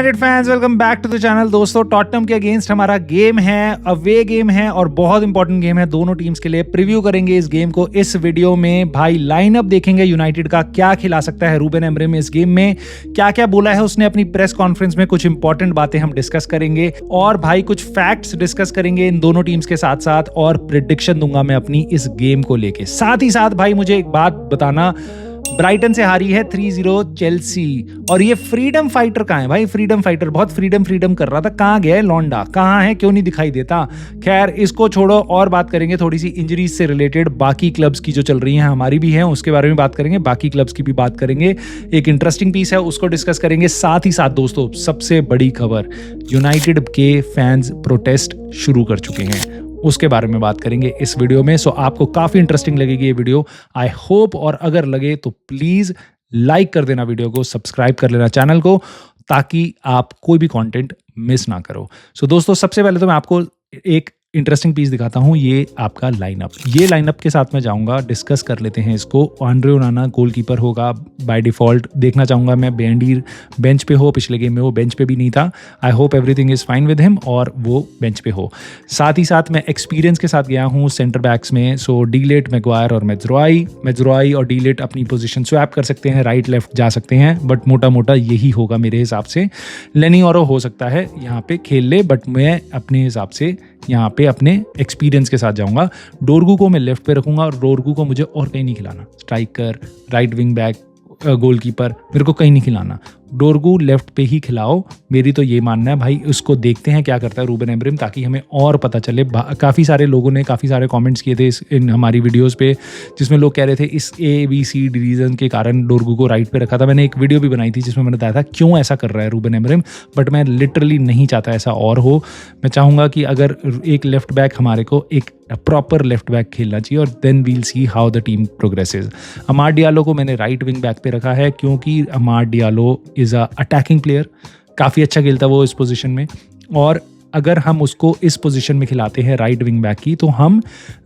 United fans, welcome back to the channel. दोस्तों, Tottenham के against हमारा गेम है, अवे गेम है और बहुत इंपॉर्टेंट गेम है दोनों टीम्स के लिए। प्रीव्यू करेंगे इस गेम को इस वीडियो में। भाई लाइनअप देखेंगे यूनाइटेड का, क्या खिला सकता है रूबेन एमरिम इस गेम में, क्या क्या बोला है उसने अपनी प्रेस कॉन्फ्रेंस में, कुछ इंपॉर्टेंट बातें हम डिस्कस करेंगे और भाई कुछ फैक्ट्स डिस्कस करेंगे इन दोनों टीम्स के साथ साथ, और प्रेडिक्शन दूंगा मैं अपनी इस गेम को लेके। साथ ही साथ भाई मुझे एक बात बताना, ब्राइटन से हारी है 3-0 चेल्सी, और ये फ्रीडम फाइटर कहाँ है भाई? फ्रीडम फाइटर बहुत फ्रीडम कर रहा था, कहाँ गया है लौंडा, कहाँ है, क्यों नहीं दिखाई देता? खैर इसको छोड़ो और बात करेंगे थोड़ी सी इंजरीज से रिलेटेड, बाकी क्लब्स की जो चल रही हैं, हमारी भी हैं, उसके बारे में बात करेंगे, बाकी क्लब्स की भी बात करेंगे। एक इंटरेस्टिंग पीस है उसको डिस्कस करेंगे। साथ ही साथ दोस्तों सबसे बड़ी खबर, यूनाइटेड के फैंस प्रोटेस्ट शुरू कर चुके हैं, उसके बारे में बात करेंगे इस वीडियो में। सो आपको काफी इंटरेस्टिंग लगेगी ये वीडियो, आई होप। और अगर लगे तो प्लीज लाइक कर देना वीडियो को, सब्सक्राइब कर लेना चैनल को, ताकि आप कोई भी कंटेंट मिस ना करो। सो दोस्तों सबसे पहले तो मैं आपको एक इंटरेस्टिंग पीस दिखाता हूं, ये आपका लाइनअप। ये लाइनअप के साथ मैं जाऊंगा, डिस्कस कर लेते हैं इसको। आंद्रे ओनाना गोलकीपर होगा बाय डिफॉल्ट। देखना चाहूंगा मैं बेंडीर बेंच पे हो, पिछले गेम में वो बेंच पे भी नहीं था। I hope everything is fine with him और वो बेंच पे हो। साथ ही साथ मैं एक्सपीरियंस के साथ गया हूँ सेंटर बैक्स में। सो डीलेट, मैग्वायर और मेजरॉय और डीलेट अपनी पोजिशन स्वैप कर सकते हैं, राइट लेफ्ट जा सकते हैं, बट मोटा मोटा यही होगा मेरे हिसाब से। लेनी और हो सकता है यहाँ पे खेल ले, बट मैं अपने हिसाब से यहाँ पे अपने एक्सपीरियंस के साथ जाऊंगा। डोरगू को मैं लेफ्ट पे रखूंगा और डोरगू को मुझे और कहीं नहीं खिलाना। Striker, right wing back, goalkeeper, मेरे को कहीं नहीं खिलाना, डोरगू लेफ्ट पे ही खिलाओ, मेरी तो ये मानना है भाई। उसको देखते हैं क्या करता है रूबेन एमरिम, ताकि हमें और पता चले। काफ़ी सारे लोगों ने काफ़ी सारे कमेंट्स किए थे इन हमारी वीडियोस पे, जिसमें लोग कह रहे थे इस ABC रीजन के कारण डोरगू को राइट पे रखा था। मैंने एक वीडियो भी बनाई थी जिसमें मैंने बताया था क्यों ऐसा कर रहा है रूबेन एमरिम, बट मैं लिटरली नहीं चाहता ऐसा और हो। मैं चाहूँगा कि अगर एक लेफ्ट बैक हमारे को एक प्रॉपर लेफ्ट बैक खेलना चाहिए, और then we'll see how the team progresses. Amad Diallo को मैंने राइट विंग बैक पे रखा है, क्योंकि Amad Diallo is a attacking player, काफ़ी अच्छा खेलता वो इस पोजीशन में, और अगर हम उसको इस पोजीशन में खिलाते हैं राइट विंग बैक की, तो हम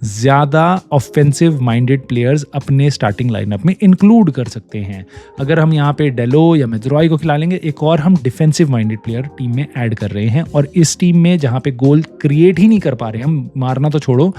ज़्यादा ऑफेंसिव माइंडेड प्लेयर्स अपने स्टार्टिंग लाइनअप में इंक्लूड कर सकते हैं। अगर हम यहाँ पे डेलो या मेजरॉय को खिला लेंगे, एक और हम डिफेंसिव माइंडेड प्लेयर टीम में ऐड कर रहे हैं, और इस टीम में जहाँ पे गोल क्रिएट ही नहीं कर पा रहे हम, मारना तो छोड़ो,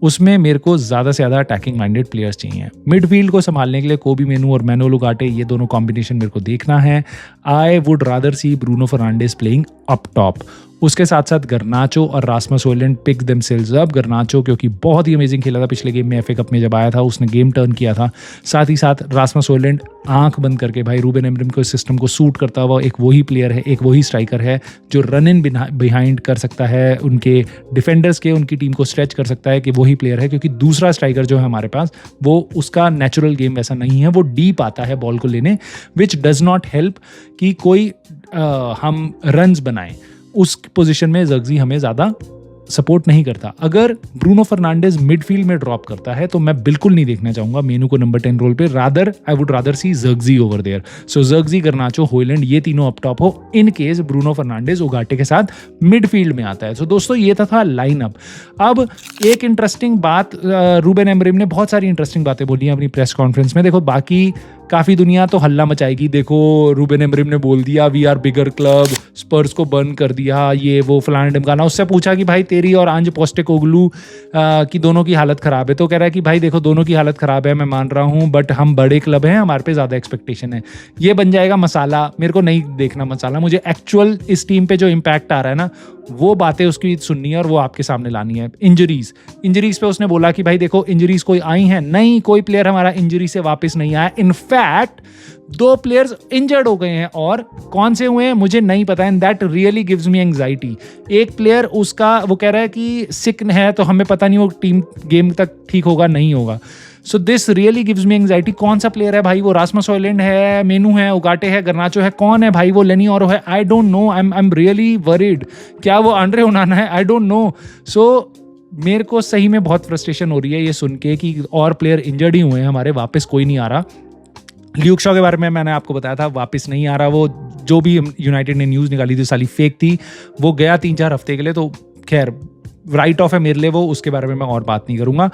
उसमें मेरे को ज़्यादा से ज़्यादा अटैकिंग माइंडेड प्लेयर्स चाहिए। मिडफील्ड को संभालने के लिए कोबी मेनू और मैनुअल उगाटे, ये दोनों कॉम्बिनेशन मेरे को देखना है। I would rather see Bruno Fernandes playing up top. उसके साथ साथ गर्नाचो और Rasmus Hojlund pick themselves up. Garnacho क्योंकि बहुत ही अमेजिंग खेला था पिछले गेम में, FA कप में जब आया था उसने गेम टर्न किया था। साथ ही साथ रास्मस हॉयलैंड आंख बंद करके भाई रूबेन एमरिम को इस सिस्टम को सूट करता हुआ एक वही प्लेयर है, एक वही स्ट्राइकर है जो रन इन बिहाइंड कर सकता है, उनके डिफेंडर्स के, उनकी टीम को स्ट्रेच कर सकता है, कि वही प्लेयर है। क्योंकि दूसरा स्ट्राइकर जो है हमारे पास, वो उसका नेचुरल गेम वैसा नहीं है, वो डीप आता है बॉल को लेने, विच डज नॉट हेल्प कि कोई हम रन्स बनाएं। उस पोजीशन में ज़र्गजी हमें ज़्यादा सपोर्ट नहीं करता। अगर ब्रूनो फर्नांडिस मिडफील्ड में ड्रॉप करता है तो मैं बिल्कुल नहीं देखना चाहूंगा मेनू को नंबर 10 रोल पे, rather I would rather see Zirkzee over there. So Zirkzee, Garnacho, Hojlund, ये तीनों अप टॉप हो, in case Bruno Fernandes Ugarte के साथ मिडफील्ड में आता है। सो दोस्तों ये था लाइनअप। अब एक इंटरेस्टिंग बात, रूबेन एमरिम ने बहुत सारी इंटरेस्टिंग बातें बोली हैं अपनी प्रेस कॉन्फ्रेंस में। देखो बाकी काफ़ी दुनिया तो हल्ला मचाएगी, देखो रूबेन एमरिम ने बोल दिया वी आर बिगर क्लब, स्पर्स को बर्न कर दिया, ये वो फलाना ढिमकाना। उससे पूछा कि भाई तेरी और आंज पोस्टेकोग्लू की दोनों की हालत ख़राब है, तो कह रहा है कि भाई देखो दोनों की हालत ख़राब है, मैं मान रहा हूँ, बट हम बड़े क्लब हैं, हमारे पे ज़्यादा एक्सपेक्टेशन है। ये बन जाएगा मसाला, मेरे को नहीं देखना मसाला, मुझे एक्चुअल इस टीम पे जो इम्पैक्ट आ रहा है ना, वो बातें उसकी सुननी है और वो आपके सामने लानी है। इंजरीज पे उसने बोला कि भाई देखो इंजरीज कोई आई हैं नहीं, कोई प्लेयर हमारा इंजरी से वापस नहीं आया। इनफैक्ट 2 प्लेयर्स इंजर्ड हो गए हैं, और कौन से हुए हैं मुझे नहीं पता, and that really gives me anxiety. एक प्लेयर उसका वो कह रहा है कि सिक है, तो हमें पता नहीं वो टीम गेम तक ठीक होगा नहीं होगा। So this really gives me anxiety. कौन सा प्लेयर है भाई? वो रास्मस हॉयलैंड है, मेनू है, उगाटे है, गर्नाचो है, कौन है भाई? वो लेनी और है, I don't know, I am really worried. क्या वो आंद्रे ओनाना है? I don't know. सो मेरे को सही में बहुत फ्रस्ट्रेशन हो रही है ये सुन के कि और प्लेयर इंजर्ड ही हुए हैं हमारे, वापस कोई नहीं आ रहा। ल्यूक शॉ के बारे में मैंने आपको बताया था, वापस नहीं आ रहा। वो जो भी यूनाइटेड ने न्यूज़ निकाली थी साली फेक थी, वो गया 3-4 हफ्ते के लिए, तो खैर राइट ऑफ है मेरे लिए वो, उसके बारे में मैं और बात नहीं करूँगा।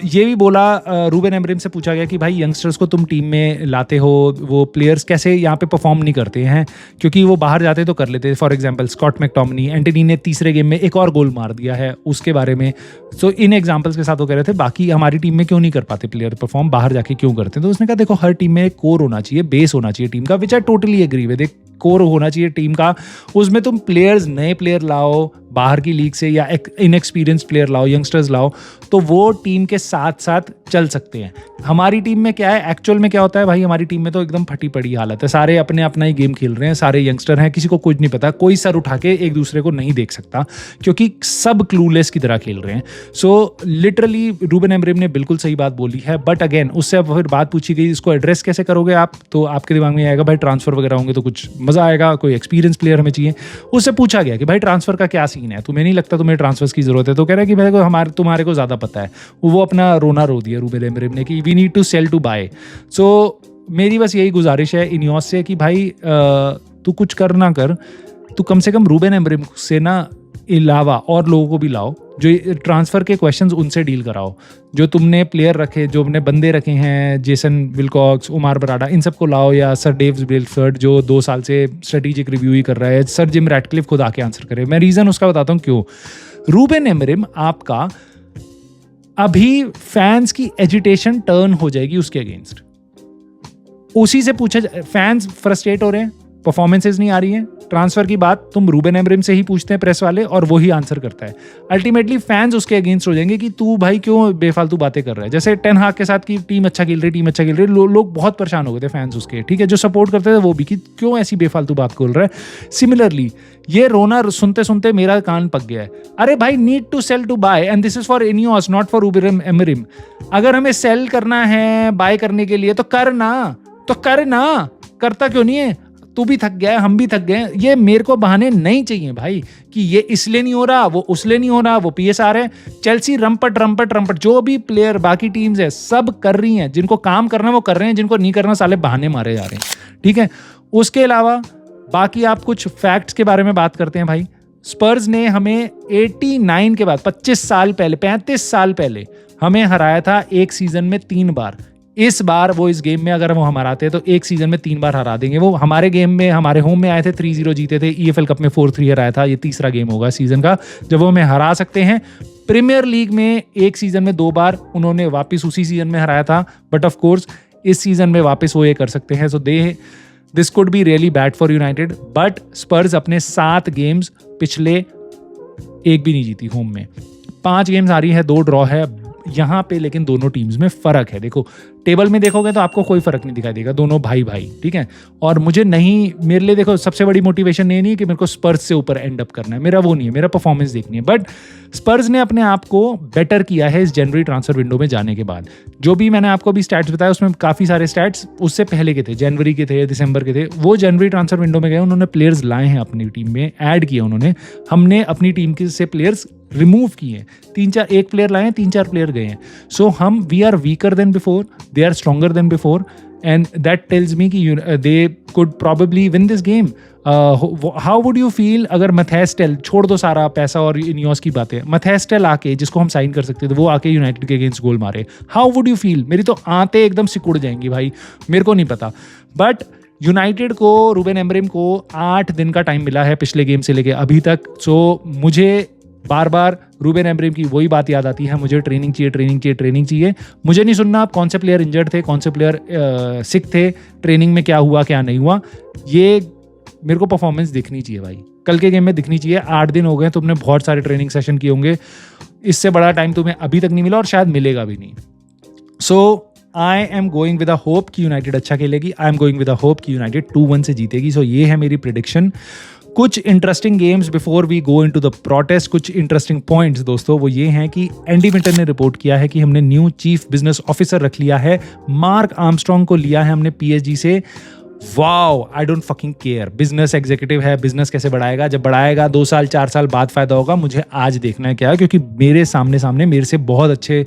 ये भी बोला, रूबेन एमरिम से पूछा गया कि भाई यंगस्टर्स को तुम टीम में लाते हो, वो प्लेयर्स कैसे यहाँ पे परफॉर्म नहीं करते हैं, क्योंकि वो बाहर जाते तो कर लेते। For example Scott McTominay, Antony ने तीसरे गेम में एक और गोल मार दिया है, उसके बारे में। सो इन एग्जाम्पल्स के साथ वो कह रहे थे बाकी हमारी टीम में क्यों नहीं कर पाते प्लेयर परफॉर्म, बाहर जाके क्यों करते हैं। तो उसने कहा देखो हर टीम में एक कोर होना चाहिए, बेस होना चाहिए टीम का, विच आई टोटली एग्री विद। एक कोर होना चाहिए टीम का, उसमें तुम प्लेयर्स, नए प्लेयर लाओ बाहर की लीग से या इनएक्सपीरियंस प्लेयर लाओ, यंगस्टर्स लाओ, तो वो टीम के साथ साथ चल सकते हैं। हमारी टीम में क्या है, एक्चुअल में क्या होता है भाई, हमारी टीम में तो एकदम फटी पड़ी हालत है, सारे अपने अपना ही गेम खेल रहे हैं, सारे यंगस्टर हैं, किसी को कुछ नहीं पता, कोई सर उठा के एक दूसरे को नहीं देख सकता क्योंकि सब क्लूलेस की तरह खेल रहे हैं। सो लिटरली रूबेन एमरिम ने बिल्कुल सही बात बोली है। बट अगेन उससे अब फिर बात पूछी गई इसको एड्रेस कैसे करोगे आप, तो आपके दिमाग में आएगा भाई ट्रांसफर वगैरह होंगे तो कुछ मजा आएगा, कोई एक्सपीरियंस प्लेयर हमें चाहिए। उससे पूछा गया कि भाई ट्रांसफर का क्या सीन है, तुम्हें नहीं लगता तुम्हें ट्रांसफर्स की जरूरत है? तो कह रहा है कि भाई तुम्हारे को ज्यादा पता है। वो अपना रोना रो दिया रूबेन एमरिम ने कि we need to sell to buy. So मेरी बस यही गुजारिश है इनियोस से कि भाई तू कुछ कर ना कर, तू कम से कम रूबेन एमरिम से ना अलावा और लोगों को भी लाओ, जो ट्रांसफर के क्वेश्चंस उनसे डील कराओ। जो तुमने प्लेयर रखे, जो हमने बंदे रखे हैं, जेसन विलकॉक्स, उमार बराडा, इन सबको लाओ, या सर डेव बिलफर्ड जो 2 साल से स्ट्रेटेजिक रिव्यू ही कर रहा है, सर जिम रैटक्लिफ खुद आके आंसर करे। मैं रीजन उसका बताता हूँ क्यों। रूबेन एमरिम आपका अभी फैंस की एजिटेशन टर्न हो जाएगी उसके अगेंस्ट, उसी से पूछा। फैंस फ्रस्ट्रेट हो रहे हैं, परफॉर्मेंसेज नहीं आ रही हैं, ट्रांसफर की बात तुम रूबेन एमरिम से ही पूछते हैं प्रेस वाले, और वो ही आंसर करता है। अल्टीमेटली फैंस उसके अगेंस्ट हो जाएंगे कि तू भाई क्यों बेफालतू बातें कर रहा है। जैसे टेन हाग के साथ की टीम अच्छा खेल रही, लोग बहुत परेशान हो गए थे फैंस उसके, ठीक है, जो सपोर्ट करते थे वो भी, कि क्यों ऐसी बेफालतू बात बोल रहा है। सिमिलरली ये रोना सुनते सुनते मेरा कान पक गया है। अरे भाई need to sell to buy, and this is for INEOS, not for Ruben Amorim. अगर हमें सेल करना है बाय करने के लिए तो करना, करता क्यों नहीं है? तू भी थक गया है, हम भी थक गए हैं। ये मेरे को बहाने नहीं चाहिए भाई कि ये इसलिए नहीं हो रहा, वो उसलिए नहीं हो रहा, वो पीएसआर है। चेल्सी रंपट, जो भी प्लेयर बाकी टीम्स है सब कर रही हैं, जिनको काम करना वो कर रहे हैं, जिनको नहीं करना साले बहाने मारे जा रहे हैं, ठीक है। उसके अलावा बाकी आप कुछ फैक्ट्स के बारे में बात करते हैं भाई। स्पर्स ने हमें 89 के बाद 35 साल पहले हमें हराया था एक सीजन में 3 बार। इस बार वो इस गेम में अगर वो हम हराते हैं तो एक सीजन में 3 बार हरा देंगे। वो हमारे गेम में, हमारे होम में आए थे, 3-0 जीते थे, EFL कप में 4-3 हराया था। ये तीसरा गेम होगा सीजन का जब वो हमें हरा सकते हैं। प्रीमियर लीग में एक सीजन में 2 बार उन्होंने वापस उसी सीजन में हराया था, बट ऑफ कोर्स इस सीजन में वापस वो ये कर सकते हैं। So this could be really bad for United. But Spurs अपने 7 गेम्स पिछले एक भी नहीं जीती होम में, 5 गेम्स हारी है, 2 ड्रॉ है यहाँ पे। लेकिन दोनों टीम्स में फर्क है। देखो टेबल में देखोगे तो आपको कोई फर्क नहीं दिखाई देगा, दोनों भाई, ठीक है। और मेरे लिए देखो सबसे बड़ी मोटिवेशन ये नहीं है कि मेरे को स्पर्स से ऊपर एंड अप करना है, मेरा वो नहीं है, मेरा परफॉर्मेंस देखनी है। बट स्पर्स ने अपने आप को बेटर किया है इस जनवरी ट्रांसफर विंडो में जाने के बाद। जो भी मैंने आपको भी स्टैट्स बताया उसमें काफी सारे स्टैट्स उससे पहले के थे, जनवरी के थे, दिसंबर के थे। वो जनवरी ट्रांसफर विंडो में गए, उन्होंने प्लेयर्स लाए हैं अपनी टीम में, ऐड किए उन्होंने। हमने अपनी टीम से प्लेयर्स रिमूव किए, 1 प्लेयर लाए हैं, 3-4 प्लेयर गए हैं। सो हम we are weaker than before, they are stronger than before, and that tells me कि they could probably win this game. How would you feel अगर मैथायस टेल, छोड़ दो सारा पैसा और इनियोस की बातें, मैथायस टेल आके, जिसको हम साइन कर सकते थे, वो आके यूनाइटेड के अगेंस्ट गोल मारे, हाउ वुड यू फील? मेरी तो आंतें एकदम सिकुड़ जाएंगी भाई, मेरे को नहीं पता। बट यूनाइटेड को, रूबेन एमरिम को 8 दिन का टाइम मिला है पिछले गेम से लेके अभी तक। सो मुझे बार बार रूबेन एमरिम की वही बात याद आती है, मुझे ट्रेनिंग चाहिए। मुझे नहीं सुनना कौन से प्लेयर इंजर्ड थे, कौन से प्लेयर सिक थे, ट्रेनिंग में क्या हुआ क्या नहीं हुआ। ये मेरे को परफॉर्मेंस दिखनी चाहिए भाई, कल के गेम में दिखनी चाहिए। 8 दिन हो गए, तुमने बहुत सारे ट्रेनिंग सेशन किए होंगे, इससे बड़ा टाइम तुम्हें अभी तक नहीं मिला और शायद मिलेगा भी नहीं। So I am going with a hope कि यूनाइटेड अच्छा खेलेगी, I am going with a hope कि यूनाइटेड 2-1 से जीतेगी। सो ये है मेरी प्रेडिक्शन। कुछ interesting games before we go into the protest, कुछ इंटरेस्टिंग पॉइंट्स दोस्तों, वो ये हैं कि एंडी विंटर ने रिपोर्ट किया है कि हमने न्यू चीफ बिजनेस ऑफिसर रख लिया है, मार्क आर्मस्ट्रॉन्ग को लिया है हमने PSG से। Wow, I don't fucking care. Business executive है, बिजनेस कैसे बढ़ाएगा, जब बढ़ाएगा 2 साल 4 साल बाद फायदा होगा। मुझे आज देखना है क्या है, क्योंकि मेरे सामने मेरे से बहुत अच्छे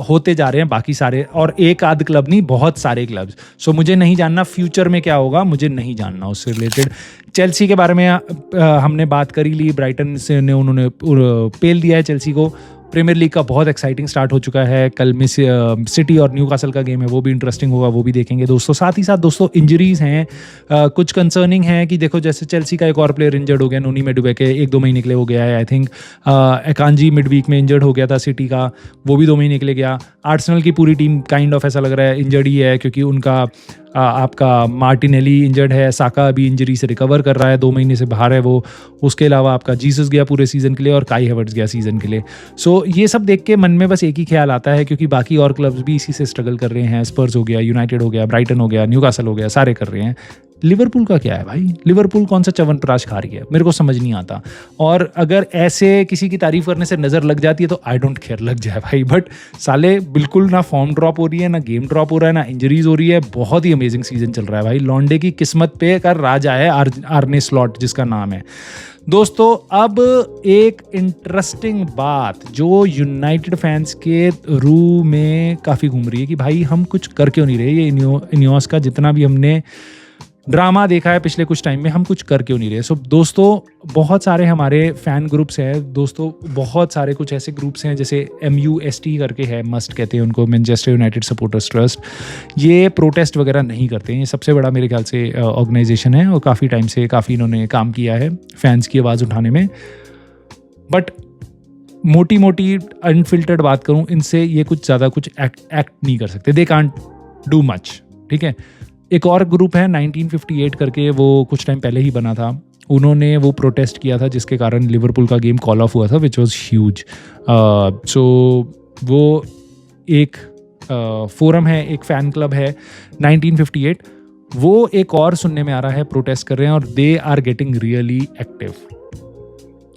होते जा रहे हैं बाकी सारे, और एक आध क्लब नहीं, बहुत सारे क्लब्स। सो मुझे नहीं जानना फ्यूचर में क्या होगा, मुझे नहीं जानना उससे रिलेटेड। चेल्सी के बारे में हमने बात करी ली, ब्राइटन से उन्होंने पेल दिया है चेल्सी को। प्रीमियर लीग का बहुत एक्साइटिंग स्टार्ट हो चुका है। कल में सिटी और न्यूकासल का गेम है, वो भी इंटरेस्टिंग होगा, वो भी देखेंगे दोस्तों। साथ ही साथ दोस्तों इंजरीज हैं, कुछ कंसर्निंग है कि देखो जैसे चेल्सी का एक और प्लेयर इंजर्ड हो गया, नोनी मेडुवेके 1-2 महीने के लिए हो गया है। आई थिंक एकांजी मिड वीक में इंजर्ड हो गया था सिटी का, वो भी 2 महीने के लिए गया। आर्सेनल की पूरी टीम काइंड ऑफ ऐसा लग रहा है इंजर्ड ही है, क्योंकि उनका आपका मार्टिनेली इंजर्ड है, साका अभी इंजरी से रिकवर कर रहा है, 2 महीने से बाहर है वो। उसके अलावा आपका जीसस गया पूरे सीज़न के लिए और काई हैवर्ट्स गया सीज़न के लिए। सो ये सब देख के मन में बस एक ही ख्याल आता है, क्योंकि बाकी और क्लब्स भी इसी से स्ट्रगल कर रहे हैं। स्पर्स हो गया, यूनाइटेड हो गया, ब्राइटन हो गया, न्यूकासल हो गया, सारे कर रहे हैं। लिवरपूल का क्या है भाई? लिवरपूल कौन सा च्यवनप्राश खा रही है, मेरे को समझ नहीं आता। और अगर ऐसे किसी की तारीफ करने से नज़र लग जाती है तो आई डोंट केयर, लग जाए भाई। बट साले बिल्कुल ना फॉर्म ड्रॉप हो रही है, ना गेम ड्रॉप हो रहा है, ना इंजरीज हो रही है। बहुत ही अमेजिंग सीजन चल रहा है भाई। लॉन्डे की किस्मत पे का राजा है आर्ने स्लॉट जिसका नाम है। दोस्तों अब एक इंटरेस्टिंग बात जो यूनाइटेड फैंस के रू में काफ़ी घूम रही है कि भाई हम कुछ कर क्यों नहीं रहे। ये इनियोस का जितना भी हमने ड्रामा देखा है पिछले कुछ टाइम में, हम कुछ कर क्यों नहीं रहे। सो दोस्तों बहुत सारे हमारे फ़ैन ग्रुप्स हैं दोस्तों, बहुत सारे कुछ ऐसे ग्रुप्स हैं जैसे MUST करके है, मस्ट कहते हैं उनको, मैनचेस्टर यूनाइटेड सपोर्टर्स ट्रस्ट। ये प्रोटेस्ट वगैरह नहीं करते हैं, ये सबसे बड़ा मेरे ख्याल से ऑर्गेनाइजेशन है और काफ़ी टाइम से काफ़ी इन्होंने काम किया है फैंस की आवाज़ उठाने में। बट मोटी मोटी अनफिल्टर्ड बात करूँ, इनसे ये कुछ ज़्यादा कुछ एक्ट नहीं कर सकते। दे कांट डू मच, ठीक है। एक और ग्रुप है 1958 करके, वो कुछ टाइम पहले ही बना था। उन्होंने वो प्रोटेस्ट किया था जिसके कारण लिवरपूल का गेम कॉल ऑफ हुआ था, विच वॉज ह्यूज। सो वो एक फोरम है, एक फ़ैन क्लब है 1958। वो एक और सुनने में आ रहा है प्रोटेस्ट कर रहे हैं और they are getting really active.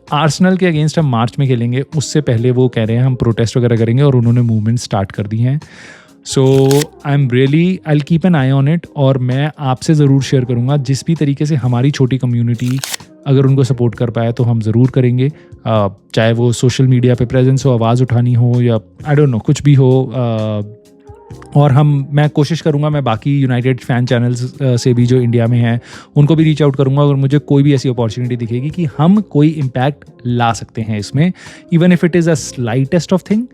Arsenal के अगेंस्ट हम मार्च में खेलेंगे, उससे पहले वो कह रहे हैं हम प्रोटेस्ट वगैरह करेंगे और उन्होंने मूवमेंट स्टार्ट कर दी हैं। So I will keep an eye on it, और मैं आपसे ज़रूर शेयर करूँगा जिस भी तरीके से हमारी छोटी कम्युनिटी अगर उनको सपोर्ट कर पाए तो हम ज़रूर करेंगे। चाहे वो सोशल मीडिया पे प्रेजेंस हो, आवाज़ उठानी हो, या आई डोंट नो कुछ भी हो। और मैं कोशिश करूँगा, मैं बाकी यूनाइटेड फ़ैन चैनल्स से भी जो इंडिया में हैं उनको भी रीच आउट करूँगा अगर मुझे कोई भी ऐसी अपॉर्चुनिटी दिखेगी कि हम कोई इम्पैक्ट ला सकते हैं इसमें, even if it is a slightest of thing.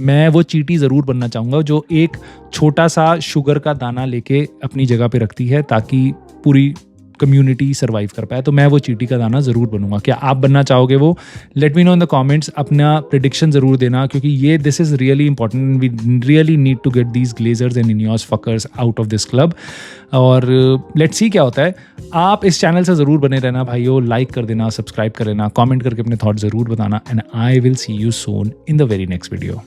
मैं वो चींटी ज़रूर बनना चाहूँगा जो एक छोटा सा शुगर का दाना लेके अपनी जगह पे रखती है ताकि पूरी कम्युनिटी सर्वाइव कर पाए। तो मैं वो चींटी का दाना ज़रूर बनूंगा। क्या आप बनना चाहोगे वो? Let me know in the comments. अपना प्रेडिक्शन ज़रूर देना, क्योंकि ये this is really important. We really need to get these Glazers and INEOS fuckers out of this club. और लेट्स सी क्या होता है। आप इस चैनल से ज़रूर बने रहना भाइयों, लाइक कर देना, सब्सक्राइब कर लेना, कॉमेंट करके अपने थॉट ज़रूर बताना। And I will see you soon in the very next video.